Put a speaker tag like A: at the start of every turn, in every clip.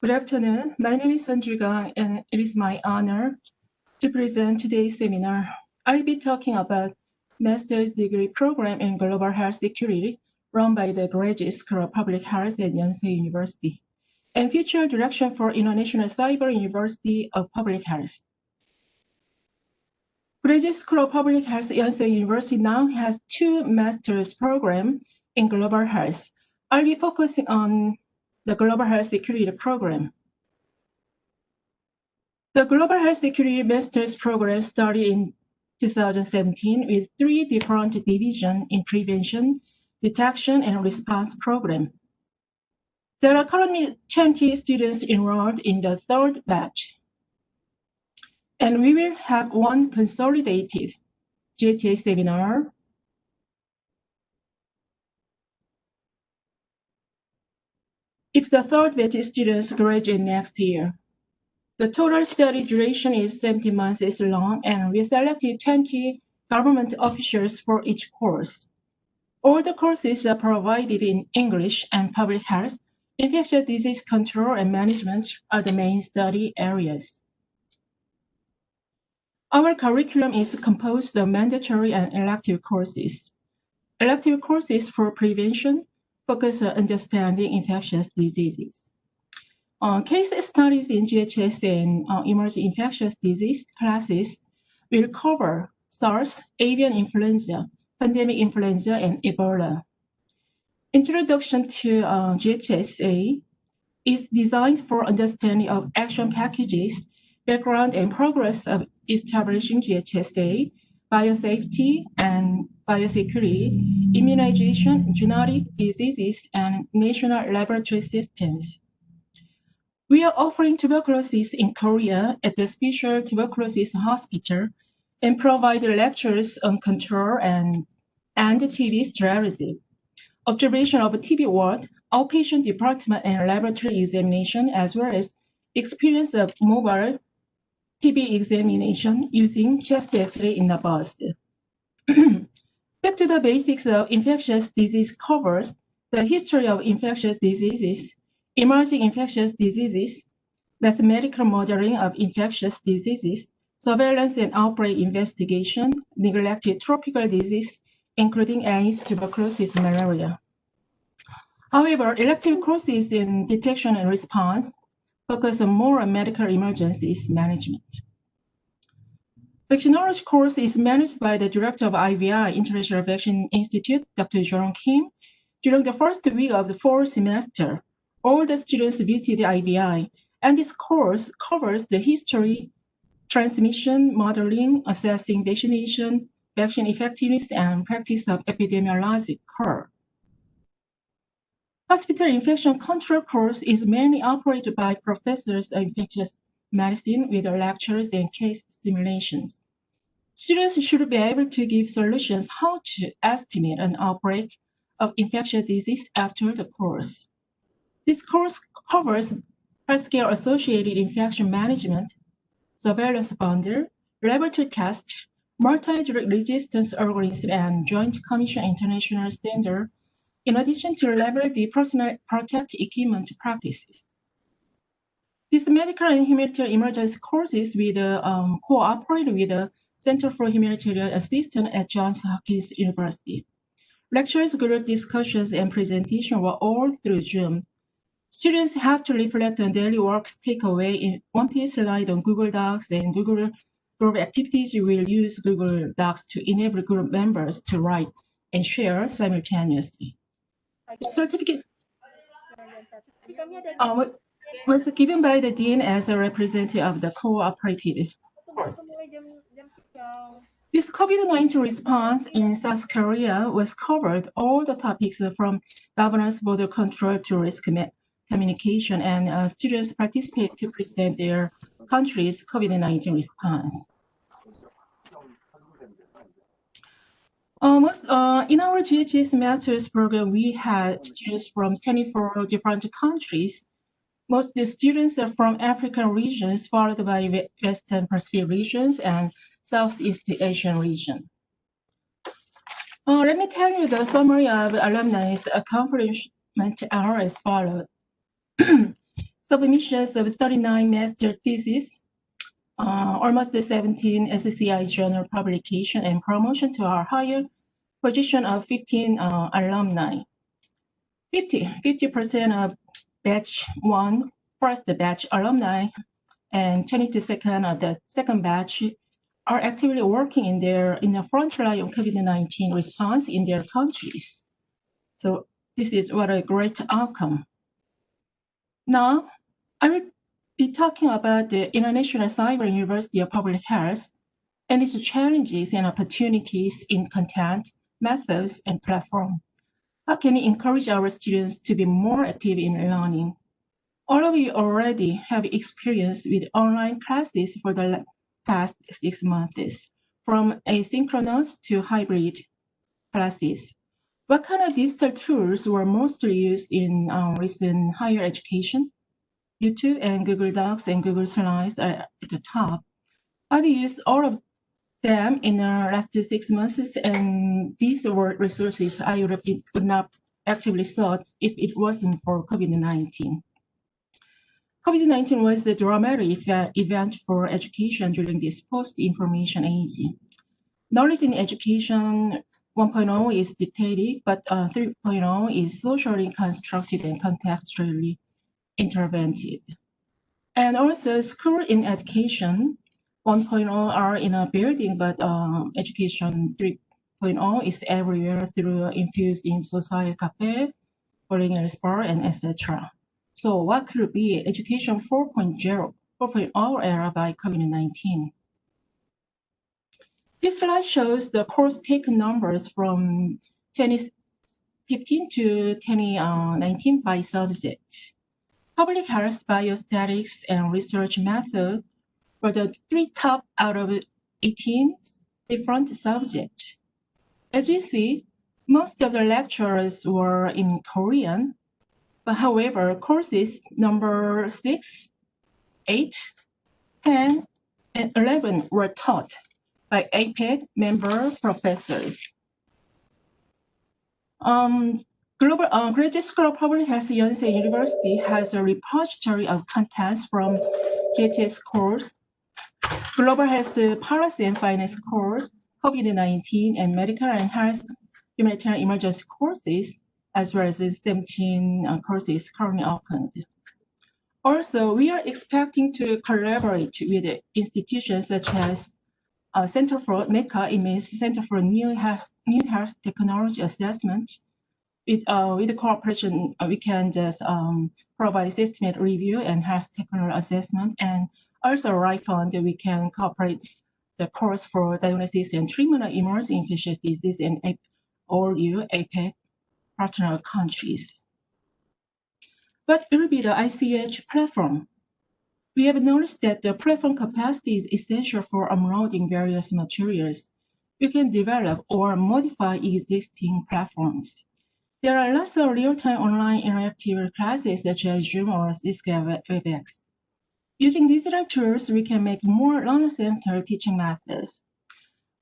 A: Good afternoon. My name is Sunjoo Kang, and it is my honor to present today's seminar. I'll be talking about master's degree program in global health security run by the Graduate School of Public Health at Yonsei University and future direction for International Cyber University of Public Health. Graduate School of Public Health at Yonsei University now has two master's programs in global health. I'll be focusing on the global health security program. The Global Health Security Master's Program started in 2017 with three different divisions in prevention, detection, and response program. There are currently 20 students enrolled in the third batch, and we will have one consolidated GHA seminar if the third batch students graduate next year. The total study duration is 70 months long, and we selected 20 government officials for each course. All the courses are provided in English, and public health, infectious disease control, and management are the main study areas. Our curriculum is composed of mandatory and elective courses. Elective courses for prevention focus on understanding infectious diseases. Case studies in GHS and emerging infectious disease classes will cover SARS, avian influenza, pandemic influenza, and Ebola. Introduction to GHSA is designed for understanding of action packages, background and progress of establishing GHSA, biosafety and biosecurity, immunization, genetic diseases, and national laboratory systems. We are offering tuberculosis in Korea at the Special Tuberculosis Hospital and provide lectures on control and TB strategy, observation of TB ward, outpatient department and laboratory examination, as well as experience of mobile TB examination using chest X-ray in the bus. Back to the basics of infectious disease covers the history of infectious diseases, emerging infectious diseases, mathematical modeling of infectious diseases, surveillance and outbreak investigation, neglected tropical disease, including AIDS, tuberculosis, and malaria. However, elective courses in detection and response focus more on medical emergencies management. Vaccinology course is managed by the director of IVI, International Vaccine Institute, Dr. Sunjoo Kang. During the first week of the fall semester, all the students visited IVI, and this course covers the history, transmission, modeling, assessing vaccination, vaccine effectiveness, and practice of epidemiologic curve. Hospital infection control course is mainly operated by professors of infectious medicine with lectures and case simulations. Students should be able to give solutions how to estimate an outbreak of infectious disease after the course. This course covers healthcare-associated infection management, surveillance bundle, laboratory test, multi-drug resistance organism, and Joint Commission International Standard, in addition to level the personal protective equipment practices. These medical and humanitarian emergency courses will cooperate with the Center for Humanitarian Assistance at Johns Hopkins University. Lectures, group discussions, and presentations were all through Zoom. Students have to reflect on daily works takeaway in one-page slide on Google Docs, and Google Group activities will use Google Docs to enable group members to write and share simultaneously. The certificate was given by the Dean as a representative of the cooperative courses. This COVID-19 response in South Korea was covered all the topics from governance, border control to risk communication, and students participate to present their country's COVID-19 response. In our GHS master's program, we had students from 24 different countries. Most of the students are from African regions, followed by Western Pacific regions and Southeast Asian region. Let me tell you the summary of alumni's accomplishment are as follows. submissions of 39 master theses, almost 17 SCI journal publication, and promotion to our higher position of 15 alumni. 50% of batch 1, first batch alumni, and 22% of the second batch are actively working in the front line of COVID-19 response in their countries. So this is what a great outcome. Now, I will be talking about the International Cyber University of Public Health and its challenges and opportunities in content, methods, and platform. How can we encourage our students to be more active in learning? All of you already have experience with online classes for the past 6 months, from asynchronous to hybrid classes. What kind of digital tools were mostly used in recent higher education? YouTube and Google Docs and Google Slides are at the top. I've used all of them in the last 6 months, and these were resources I would not actively sought if it wasn't for COVID-19. COVID-19 was a dramatic event for education during this post-information age. Knowledge in education 1.0 is dictated, but 3.0 is socially constructed and contextually intervened. And also, school in education 1.0 are in a building, but education 3.0 is everywhere through infused in social cafe, bowling and sport, and etc. So what could be education 4.0 era by COVID-19? This slide shows the course taken numbers from 2015 to 2019 by subject. Public health, biostatics, and research method were the 3 top out of 18 different subjects. As you see, most of the lecturers were in Korean, but however, courses number 6, 8, 10, and 11 were taught by APEC member professors. Graduate School of Public Health Yonsei University has a repository of contents from GHS course, Global Health Policy and Finance course, COVID-19 and Medical and Health Humanitarian Emergency courses, as well as 17 courses currently opened. Also, we are expecting to collaborate with institutions such as Center for NECA, it means Center for New Health Technology Assessment. With the cooperation, we can just provide systematic review and health technology assessment, and also RIFON, we can cooperate the course for diagnosis and treatment of emerging infectious disease in all APEC partner countries. What will be the ICUH platform? We have noticed that the platform capacity is essential for uploading various materials. You can develop or modify existing platforms. There are lots of real-time online interactive classes such as Zoom or Cisco WebEx. Using digital tools, we can make more learner-centered teaching methods.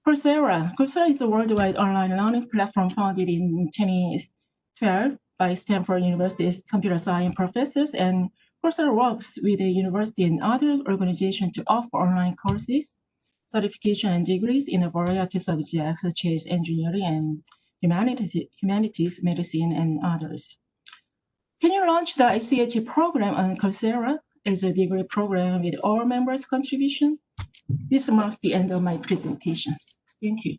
A: Coursera is a worldwide online learning platform founded in 2012 by Stanford University's computer science professors, and Coursera works with the university and other organizations to offer online courses, certification, and degrees in a variety of subjects such as engineering and humanities, medicine, and others. Can you launch the ICUH program on Coursera as a degree program with all members' contribution? This marks the end of my presentation. Thank you.